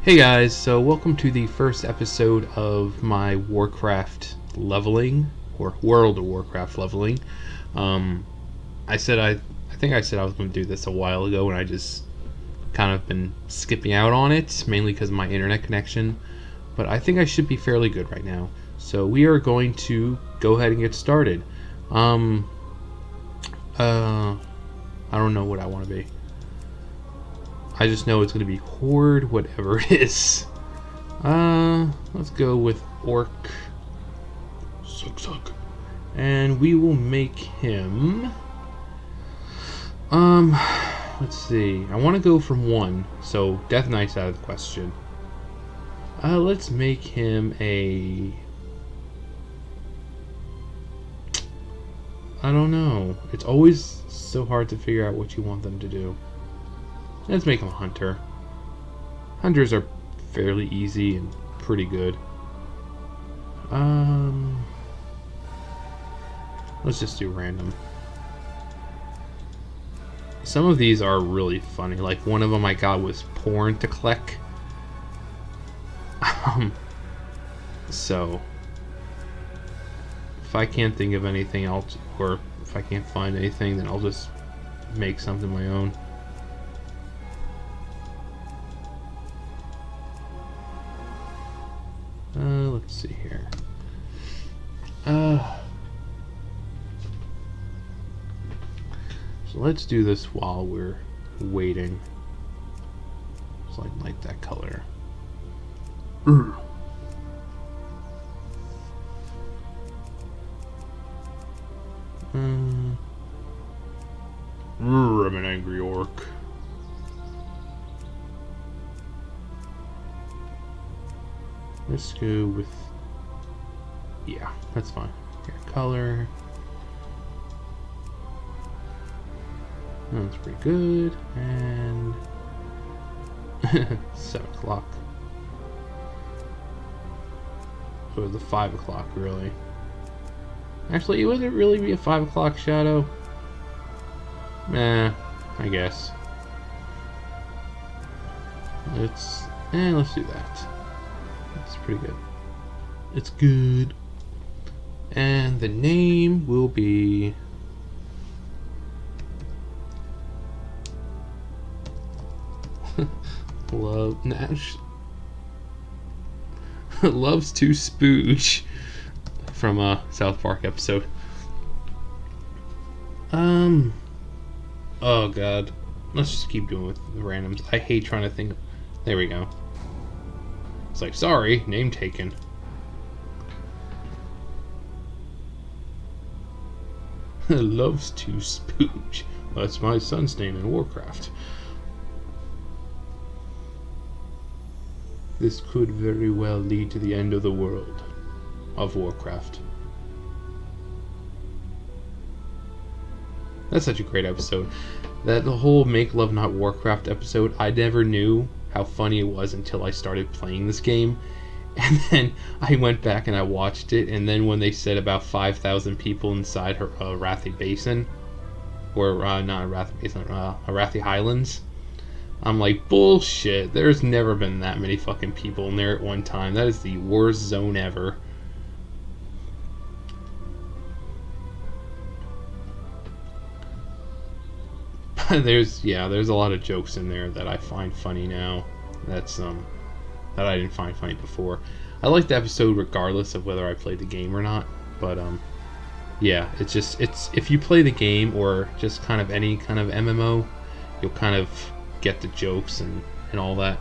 Hey guys, so welcome to the first episode of my Warcraft leveling, or World of Warcraft leveling. I think I said I was going to do this a while ago, and I just kind of been skipping out on it, mainly because of my internet connection. But I think I should be fairly good right now. So we are going to go ahead and get started. I don't know what I want to be. I just know it's going to be Horde, whatever it is. Let's go with Orc. Suck. And we will make him... let's see. I want to go from 1, so Death Knight's out of the question. Let's make him a... I don't know. It's always so hard to figure out what you want them to do. Let's make him a hunter. Hunters are fairly easy and pretty good. Let's just do random. Some of these are really funny. Like one of them I got was porn to collect. So if I can't think of anything else, or if I can't find anything, then I'll just make something my own. Let's see here. So let's do this while we're waiting. So I like that color. I'm an angry orc. Let's go with... yeah, that's fine. Okay, color. That's pretty good. And... 7 o'clock. Or the 5 o'clock, really. Actually, would it really be a 5 o'clock shadow? Nah, I guess. Let's do that. It's pretty good. It's good. And the name will be... Nash loves to spooge from a South Park episode. Oh god. Let's just keep doing with the randoms. I hate trying to think. There we go. It's like, sorry, name taken. Loves to spooge. That's my son's name in Warcraft. This could very well lead to the end of the world of Warcraft. That's such a great episode. The whole Make Love Not Warcraft episode, I never knew how funny it was until I started playing this game. And then I went back and I watched it, and then when they said about 5,000 people inside her Arathi Basin, or not Arathi Basin, Arathi Highlands, I'm like, bullshit, there's never been that many fucking people in there at one time. That is the worst zone ever. There's a lot of jokes in there that I find funny now. That's that I didn't find funny before. I liked the episode regardless of whether I played the game or not. But yeah, it's if you play the game or just kind of any kind of MMO, you'll kind of get the jokes and all that.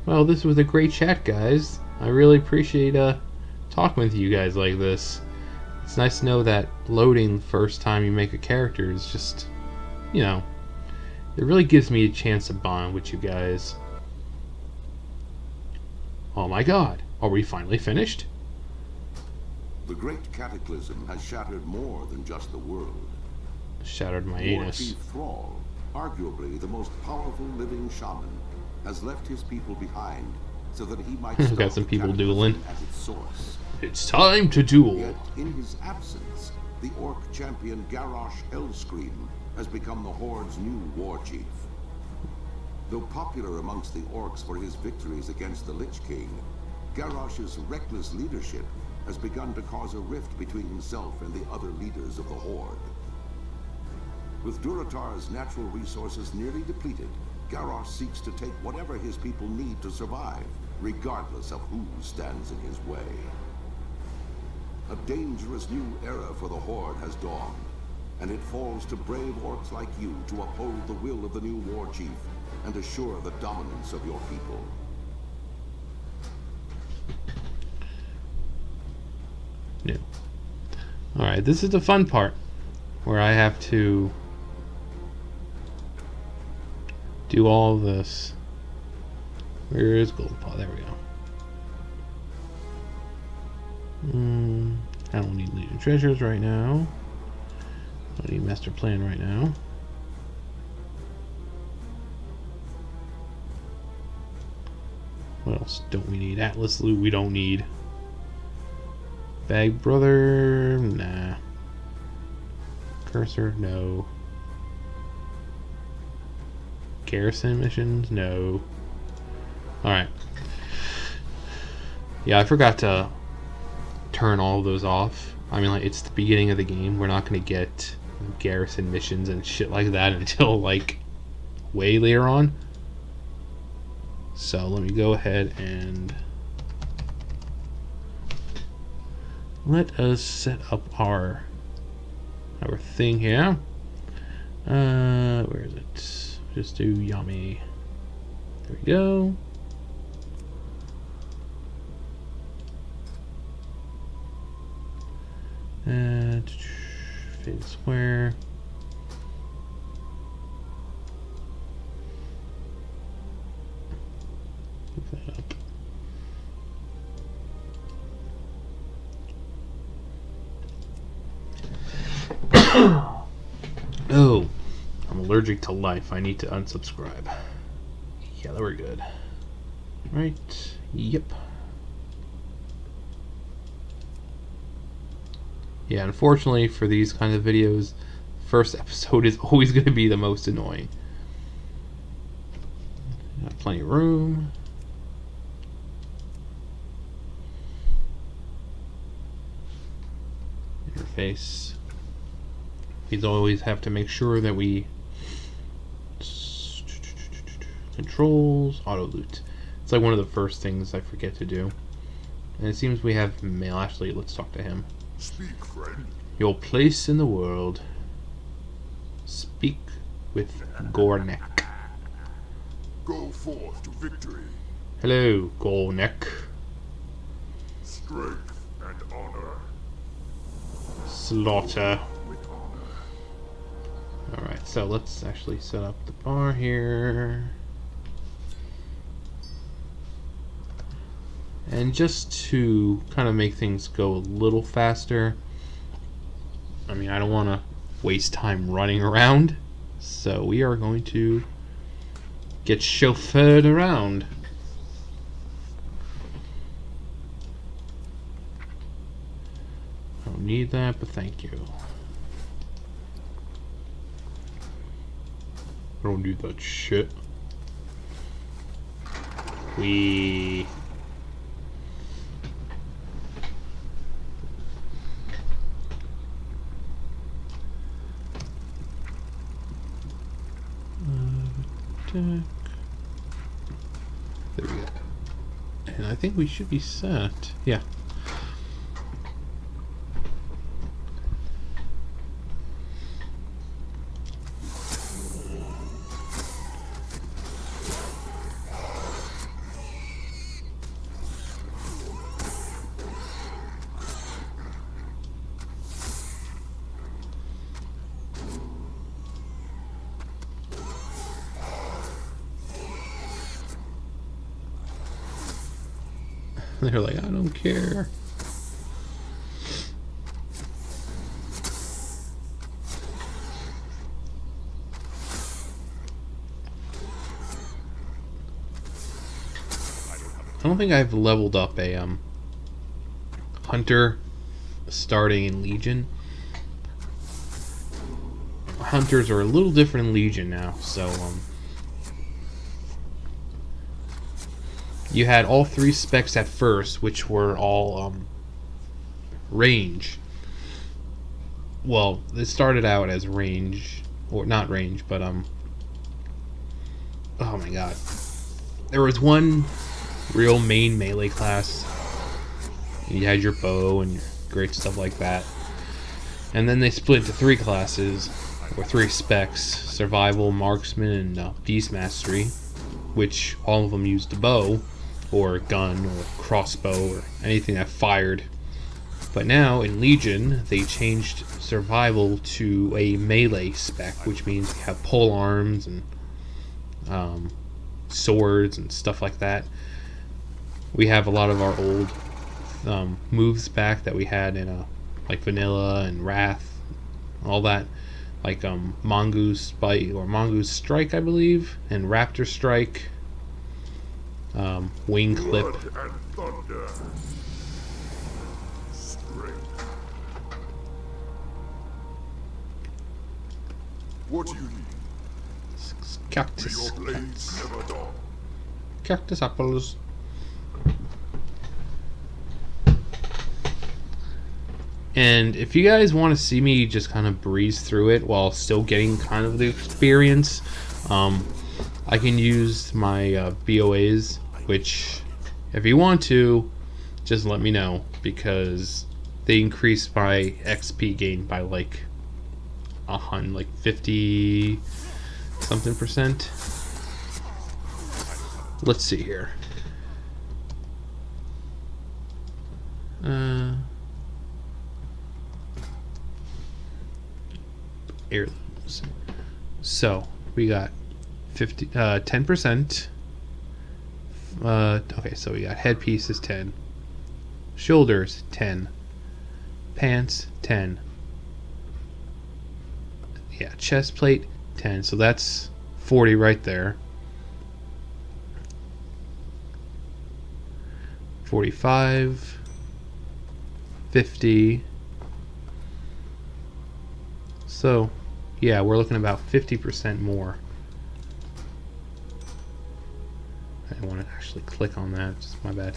Well, this was a great chat, guys. I really appreciate talking with you guys like this. It's nice to know that loading the first time you make a character is just, you know, it really gives me a chance to bond with you guys. Oh my god, are we finally finished? The great cataclysm has shattered more than just the world. Shattered my War anus. Chief arguably the most powerful living shaman, has left his people behind, so that he might Got stop some the people cataclysm dueling. at its source. It's time to duel. Yet, in his absence, the orc champion Garrosh Hellscream has become the Horde's new war chief. Though popular amongst the orcs for his victories against the Lich King, Garrosh's reckless leadership has begun to cause a rift between himself and the other leaders of the Horde. With Durotar's natural resources nearly depleted, Garrosh seeks to take whatever his people need to survive, regardless of who stands in his way. A dangerous new era for the Horde has dawned, and it falls to brave orcs like you to uphold the will of the new war chief and assure the dominance of your people. No. Alright, this is the fun part, where I have to do all this. Where is Golden Paw? There we go. I don't need Legion Treasures right now. I don't need Master Plan right now. What else don't we need? Atlas Loot we don't need. Bag Brother, nah. Cursor, no. Garrison missions, no. Alright. Yeah, I forgot to turn all of those off. I mean, like, it's the beginning of the game. We're not going to get garrison missions and shit like that until, like, way later on. So, let me go ahead and let us set up our thing here. Where is it? Just do Yummy. There we go. Fade square. Move that up. Oh, I'm allergic to life. I need to unsubscribe. Yeah, that were good. Right. Yep. Yeah, unfortunately for these kind of videos, first episode is always going to be the most annoying. Got plenty of room. Interface. We always have to make sure that we controls, auto loot. It's like one of the first things I forget to do. And it seems we have mail. Actually, let's talk to him. Speak, friend. Your place in the world. Speak with Gornek. Go forth to victory. Hello, Gornek. Strength and honor. Slaughter. With honor. Alright, so let's actually set up the bar here. And just to kind of make things go a little faster, I mean, I don't want to waste time running around, so we are going to get chauffeured around. I don't need that, but thank you. I don't need that shit. We... There we go. And I think we should be set. Yeah. They're like, I don't care. don't think I've leveled up a hunter starting in Legion. Hunters are a little different in Legion now, so you had all 3 specs at first, which were all range. Well, it started out as range, or not range, but oh my god, there was one real main melee class. You had your bow and great stuff like that, and then they split into 3 classes, or 3 specs: survival, marksman, and beast mastery, which all of them used a bow or gun or crossbow or anything that fired. But now in Legion they changed survival to a melee spec, which means we have pole arms and swords and stuff like that. We have a lot of our old moves back that we had in like Vanilla and Wrath, all that, like Mongoose Bite or Mongoose Strike, I believe, and Raptor Strike, Wing Clip. Blood and thunder. Strength. What do you need? May Cactus. your blades never dawn. Cactus apples. And if you guys want to see me just kind of breeze through it while still getting kind of the experience, I can use my BOAs, which if you want to, just let me know, because they increase my XP gain by like 50 something percent. Let's see here. Heirlooms. So we got 10%. Okay, so we got headpieces 10, shoulders 10, pants 10. Yeah, chest plate 10. So that's 40 right there. 45, 50. So, yeah, we're looking about 50% more. I didn't want to actually click on that, just my bad.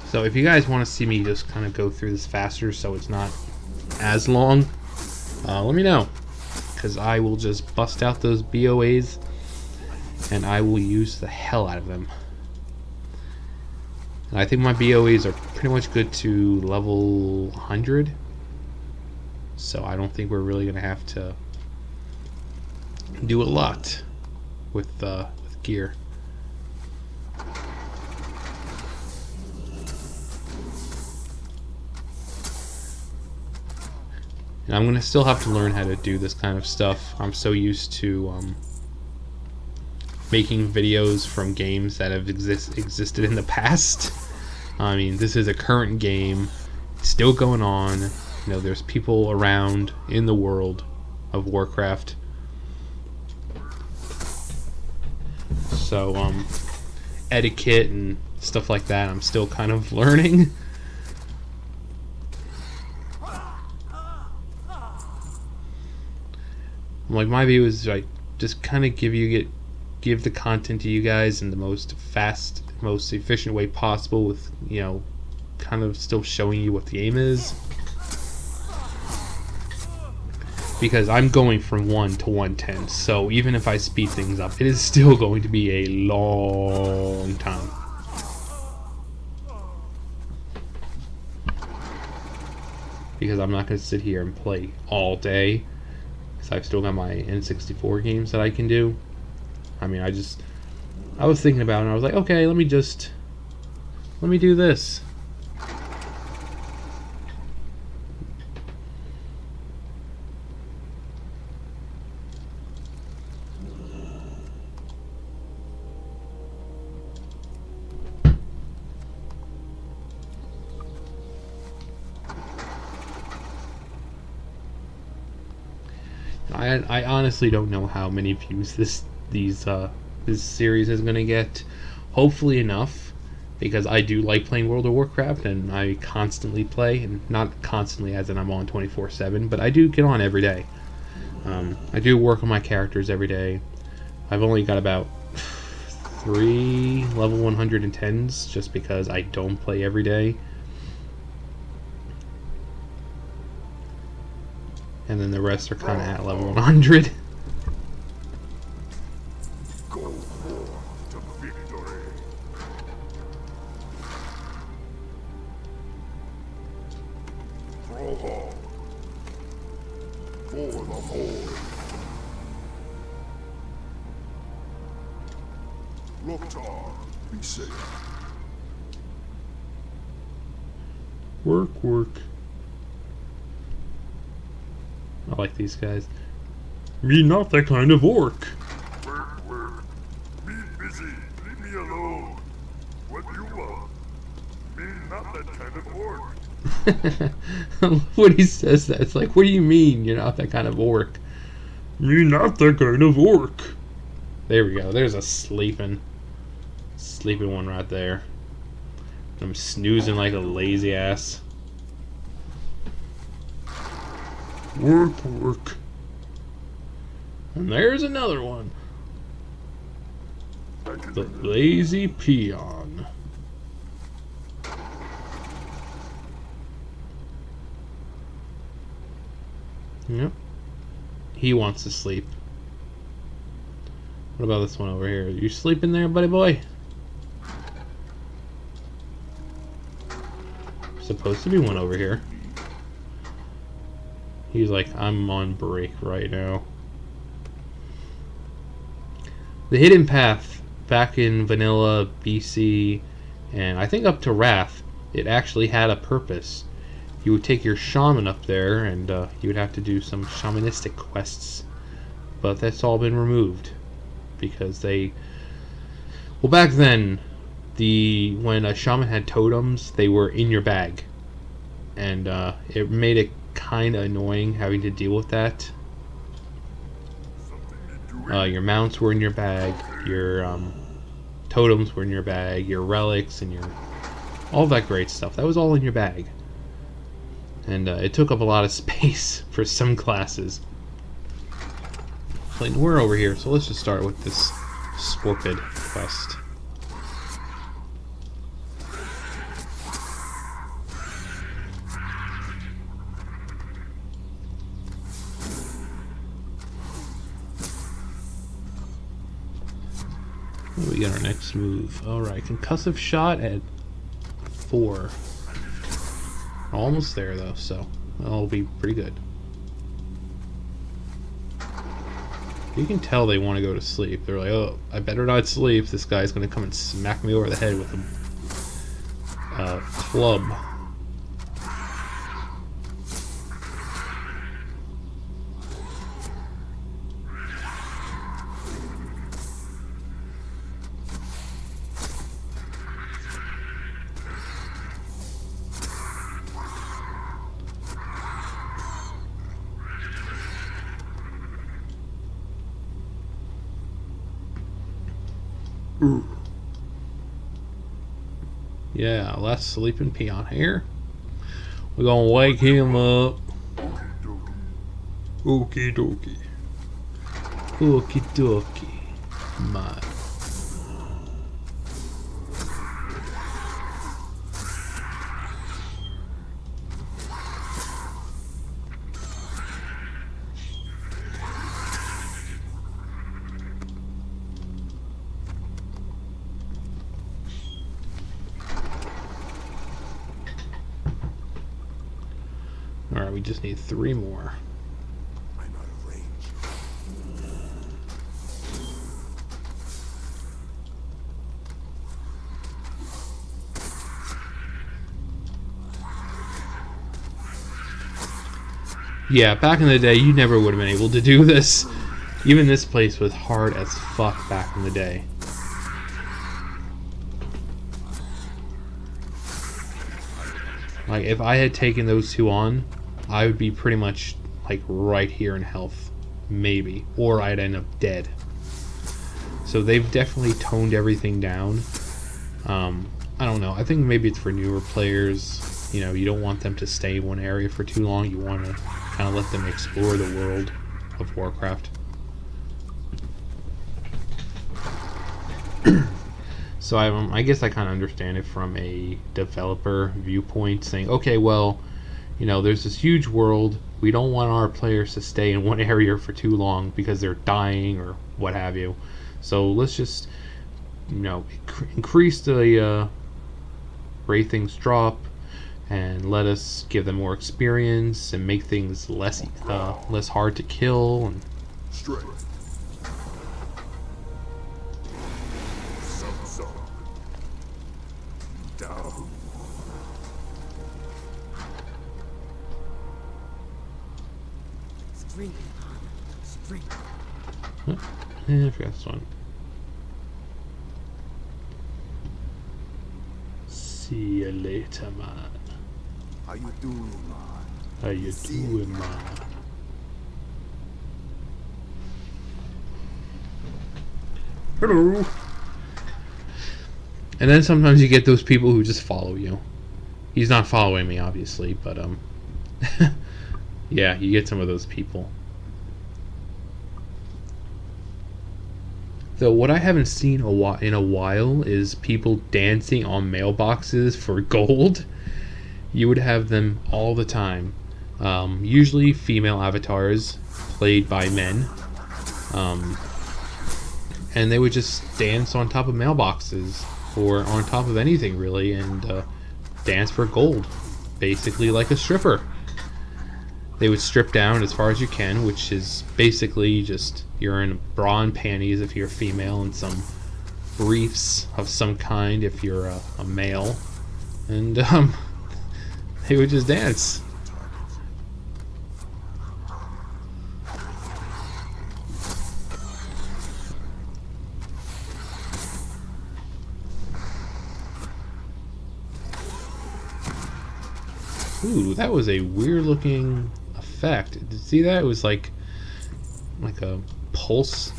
So if you guys want to see me just kind of go through this faster so it's not as long, let me know, because I will just bust out those BOAs and I will use the hell out of them. And I think my BOAs are pretty much good to level 100. So I don't think we're really going to have to do a lot with gear. And I'm going to still have to learn how to do this kind of stuff. I'm so used to making videos from games that have existed in the past. I mean, this is a current game. It's still going on. You know, there's people around in the world of Warcraft. So, etiquette and stuff like that, I'm still kind of learning. Like, my view is like just kind of give the content to you guys in the most fast, most efficient way possible, with, you know, kind of still showing you what the aim is. Because I'm going from 1 to 110, so even if I speed things up, it is still going to be a long time. Because I'm not going to sit here and play all day, because I've still got my N64 games that I can do. I mean, I was thinking about it and I was like, okay, let me do this. I honestly don't know how many views this series is gonna get. Hopefully enough, because I do like playing World of Warcraft, and I constantly play, and not constantly as in I'm on 24/7, but I do get on every day. I do work on my characters every day. I've only got about 3 level 110s just because I don't play every day. And then the rest are kind of at level 100. Go forth to victory. Throw hard. For the Horde. Loktar, be safe. Work, work. I like these guys. Me not that kind of orc. Work, work. Me busy. Leave me alone. What you want? Me not that kind of orc. When he says that, it's like, what do you mean you're not that kind of orc? Me not that kind of orc. There we go. There's a sleeping one right there. I'm snoozing like a lazy ass. Work, work. And there's another one. The lazy peon. Yep. He wants to sleep. What about this one over here? You sleeping there, buddy boy? Supposed to be one over here. He's like, I'm on break right now. The hidden path back in vanilla BC, and I think up to Wrath, it actually had a purpose. You would take your shaman up there, and you would have to do some shamanistic quests. But that's all been removed because they. Well, back then, when a shaman had totems, they were in your bag, and it made it kind of annoying having to deal with that. Your mounts were in your bag, your totems were in your bag, your relics and all that great stuff. That was all in your bag, and it took up a lot of space for some classes. Like, we're over here, so let's just start with this Scorpid quest. We got our next move. Alright, concussive shot at 4. Almost there though, so that'll be pretty good. You can tell they want to go to sleep. They're like, oh, I better not sleep. This guy's going to come and smack me over the head with a club. Yeah, last sleeping peon here. We're gonna wake him up. Okie dokie. Okie dokie. My. Alright, we just need 3 more. I'm out of range. Yeah, back in the day, you never would have been able to do this. Even this place was hard as fuck back in the day. Like, if I had taken those 2 on, I would be pretty much, like, right here in health. Maybe. Or I'd end up dead. So they've definitely toned everything down. I don't know. I think maybe it's for newer players. You know, you don't want them to stay in one area for too long. You want to kind of let them explore the world of Warcraft. So I guess I kind of understand it from a developer viewpoint, saying, okay, well, you know, there's this huge world. We don't want our players to stay in one area for too long because they're dying or what have you. So let's just, you know, increase the rate things drop and let us give them more experience and make things less hard to kill. And Strength. Some. Down. Strength. Strength. I forgot this one. See you later, man. How you doing, man? How you doing, man? Hello. And then sometimes you get those people who just follow you. He's not following me, obviously, but yeah, you get some of those people. Though what I haven't seen in a while is people dancing on mailboxes for gold. You would have them all the time. Usually female avatars played by men. And they would just dance on top of mailboxes or on top of anything really and dance for gold. Basically like a stripper. They would strip down as far as you can, which is basically just you're in bra and panties if you're female and some briefs of some kind if you're a male. And they would just dance. Ooh, that was a weird looking effect. Did you see that? It was like a pulse.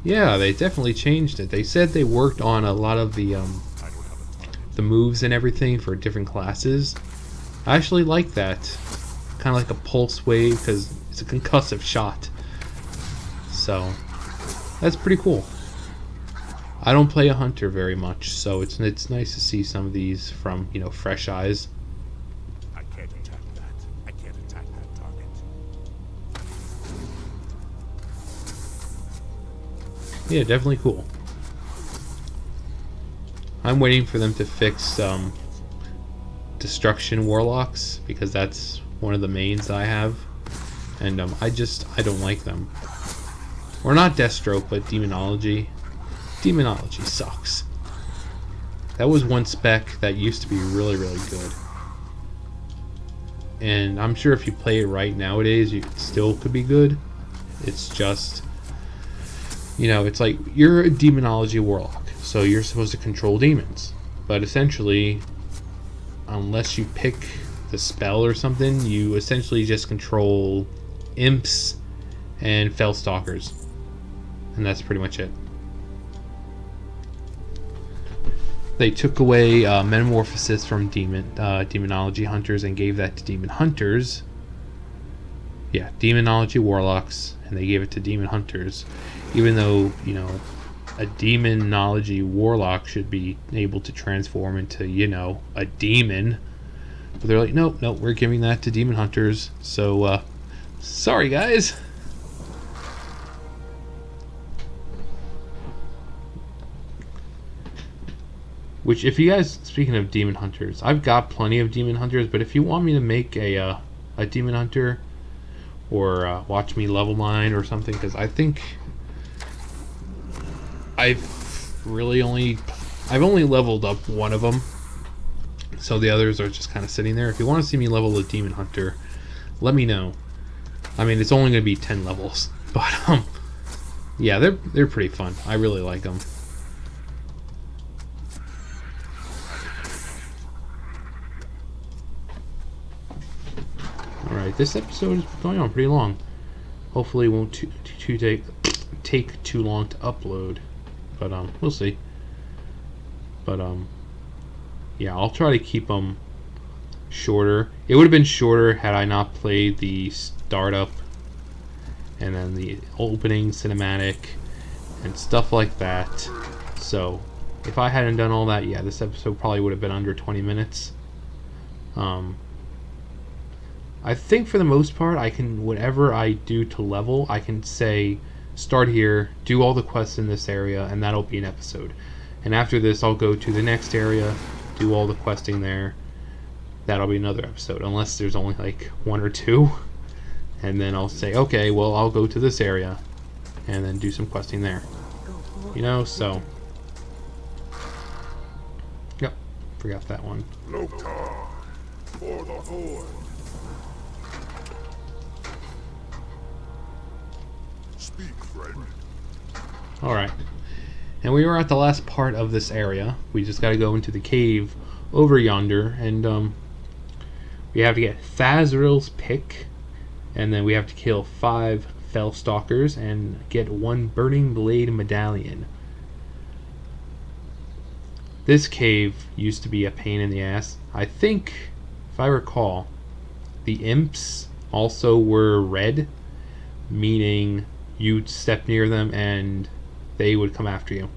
Yeah, they definitely changed it. They said they worked on a lot of the moves and everything for different classes. I actually like that. Kind of like a pulse wave because it's a concussive shot. So that's pretty cool. I don't play a hunter very much, so it's nice to see some of these from, you know, fresh eyes. I can't attack that. I can't attack that target. Yeah, definitely cool. I'm waiting for them to fix destruction warlocks because that's one of the mains I have, and I don't like them. Or not Deathstroke, but Demonology. Demonology sucks. That was one spec that used to be really, really good. And I'm sure if you play it right nowadays, you still could be good. It's just, you know, it's like you're a Demonology warlock, so you're supposed to control demons. But essentially, unless you pick the spell or something, you essentially just control imps and fellstalkers. And that's pretty much it. They took away metamorphosis from demonology hunters and gave that to demon hunters. Yeah, demonology warlocks, and they gave it to demon hunters. Even though, you know, a demonology warlock should be able to transform into, you know, a demon. But they're like, nope, we're giving that to demon hunters. So, sorry guys. Which, if you guys, speaking of demon hunters, I've got plenty of demon hunters, but if you want me to make a demon hunter, or watch me level mine or something, because I think I've only leveled up one of them, so the others are just kind of sitting there. If you want to see me level a demon hunter, let me know. I mean, it's only going to be 10 levels, but yeah, they're pretty fun. I really like them. Alright, this episode is going on pretty long. Hopefully it won't take too long to upload. But we'll see. But yeah, I'll try to keep them shorter. It would have been shorter had I not played the startup and then the opening cinematic and stuff like that. So if I hadn't done all that, yeah, this episode probably would have been under 20 minutes. I think for the most part, I can, whatever I do to level, I can say, start here, do all the quests in this area, and that'll be an episode. And after this, I'll go to the next area, do all the questing there. That'll be another episode, unless there's only like one or two. And then I'll say, okay, well, I'll go to this area, and then do some questing there. You know, so... Yep, forgot that one. Loktar, for the Horde. Speak, friend. Alright. And we were at the last part of this area. We just gotta go into the cave over yonder, and we have to get Thazril's pick, and then we have to kill 5 Fellstalkers and get 1 Burning Blade medallion. This cave used to be a pain in the ass. I think, if I recall, the imps also were red, meaning you'd step near them and they would come after you.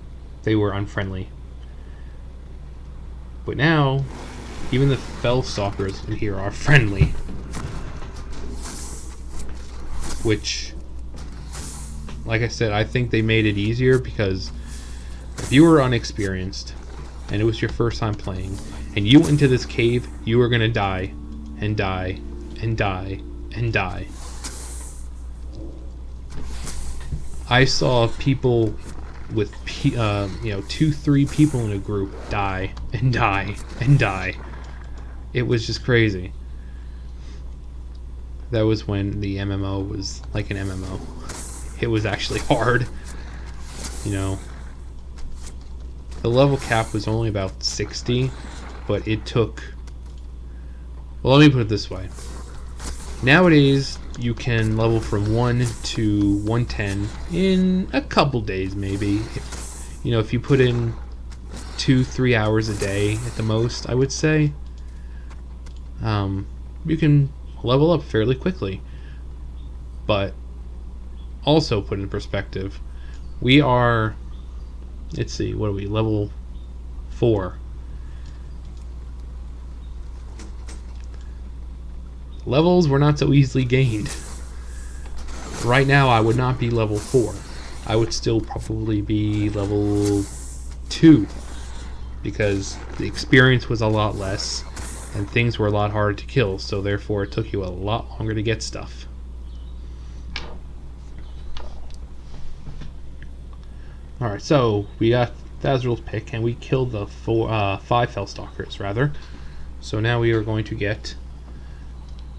They were unfriendly. But now, even the Fellstalkers in here are friendly. Which, like I said, I think they made it easier because if you were unexperienced and it was your first time playing and you went into this cave, you were going to die and die and die and die. I saw people with 2-3 people in a group die and die and die. It was just crazy. That was when the MMO was like an MMO. It was actually hard. You know, the level cap was only about 60, but it took... Well, let me put it this way. Nowadays, you can level from 1 to 110 in a couple days, maybe. If you put in 2-3 hours a day at the most, I would say, you can level up fairly quickly. But also put in perspective, we are, let's see, what are we, level 4. Levels were not so easily gained. Right now I would not be level 4. I would still probably be level 2 because the experience was a lot less and things were a lot harder to kill, so therefore it took you a lot longer to get stuff. Alright, so we got Thazril's pick and we killed the 5 Fellstalkers, rather. So now we are going to get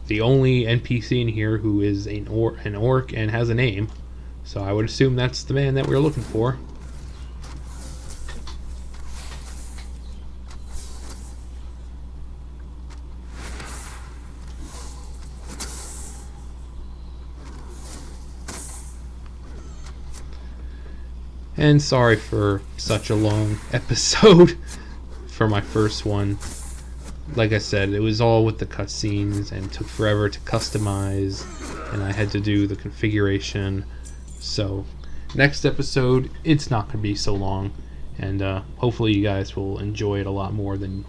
the only NPC in here who is an orc and has a name. So I would assume that's the man that we're looking for. And sorry for such a long episode for my first one. Like I said, it was all with the cutscenes and took forever to customize, and I had to do the configuration. So next episode, it's not going to be so long, and hopefully you guys will enjoy it a lot more than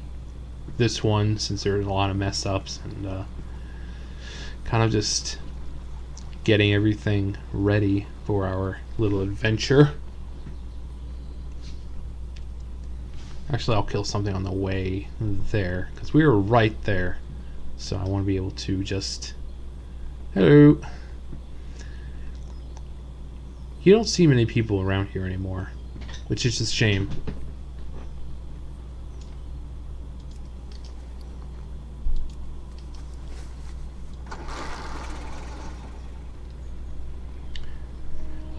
this one, since there's a lot of mess ups and kind of just getting everything ready for our little adventure. Actually, I'll kill something on the way there, because we were right there. So I want to be able to just... Hello! You don't see many people around here anymore, which is a shame.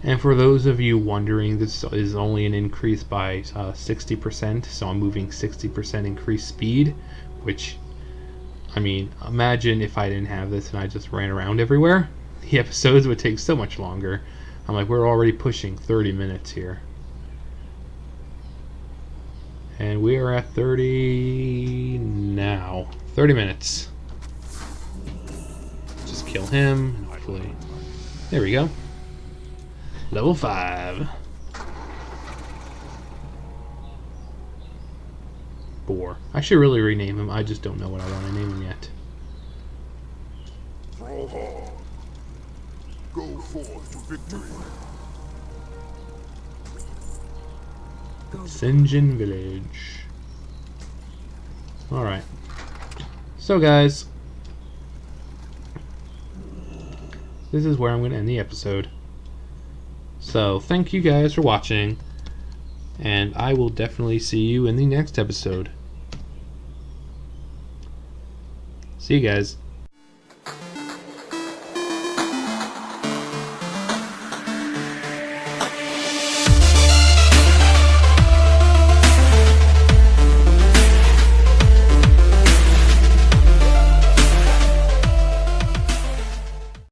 And for those of you wondering, this is only an increase by 60%, so I'm moving 60% increased speed, which, I mean, imagine if I didn't have this and I just ran around everywhere. The episodes would take so much longer. I'm like, we're already pushing 30 minutes here. And we are at 30... now. 30 minutes. Just kill him, and hopefully... There we go. Level 5. Boar. I should really rename him. I just don't know what I want to name him yet. Throw hard. Go forth to victory. Sinjin Village. Alright. So guys, this is where I'm going to end the episode. So thank you guys for watching, and I will definitely see you in the next episode. See you guys.